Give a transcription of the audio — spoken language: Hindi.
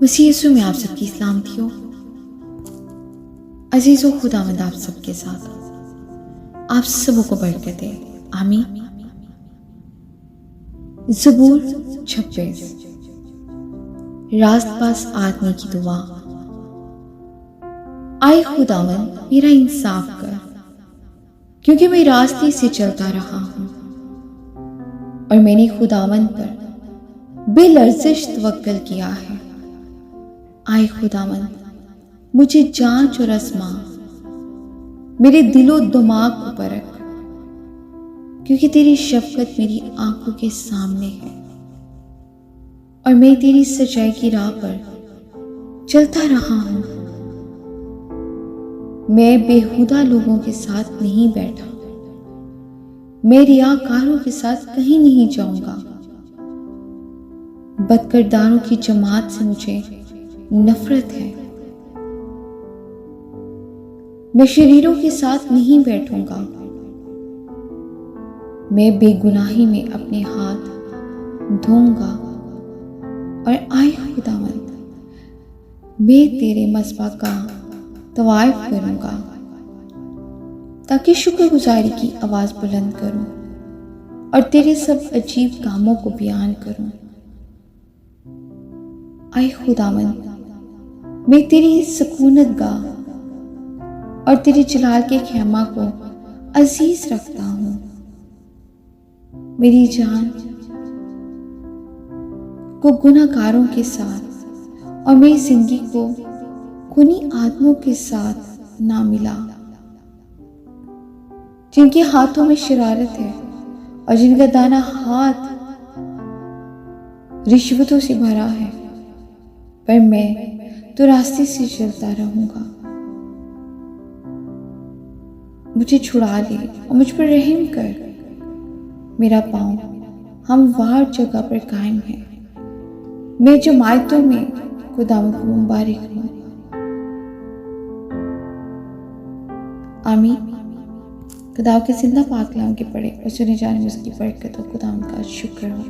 मसीह यीशु में आप सबकी सलामती हो। अजीज़ व खुदावंद आप सबके साथ, आप सबों को बरकत दे, आमीन। ज़बूर 26। रास्त पास आदमी की दुआ। आए खुदावंद मेरा इंसाफ कर, क्योंकि मैं रास्ते से चलता रहा हूं और मैंने खुदावंद पर बेलर्जिश तवक्कल किया है। आए खुदावंद मुझे जांच और आज़मा, मेरे दिलो दिमाग को परख, क्योंकि तेरी शफकत मेरी आंखों के सामने है और मैं तेरी सच्चाई की राह पर चलता रहा हूं। मैं बेहुदा लोगों के साथ नहीं बैठा, मैं रियाकारों के साथ कहीं नहीं जाऊंगा। बदकिरदारों की जमात से मुझे नफरत है। मैं शरीरों के साथ नहीं बैठूंगा। मैं बेगुनाही में अपने हाथ धोऊंगा और आए खुदावंद मैं तेरे मस्बा का तवाइफ करूंगा, ताकि शुक्रगुजारी की आवाज बुलंद करूं और तेरे सब अजीब कामों को बयान करूं। आए खुदावंद मैं तेरी सुकूनत गाह और तेरे जलाल के खेमा को अजीज रखता हूं। मेरी जान को गुनाहगारों के साथ और मेरी जिंदगी को खूनी आदमों के साथ ना मिला, जिनके हाथों में शरारत है और जिनका दाना हाथ रिश्वतों से भरा है। पर मैं तो रास्ते से चलता रहूंगा। मुझे छुड़ा ले और मुझ पर रहम कर। मेरा पांव हमवार जगह पर कायम है। मैं जमायतों में खुदावंद को मुबारक हूं। आमीन। खुदा के जिंदा पाक कलाम के पढ़े और सुने जाने में उसकी बरकत और खुदावंद का शुक्र हो।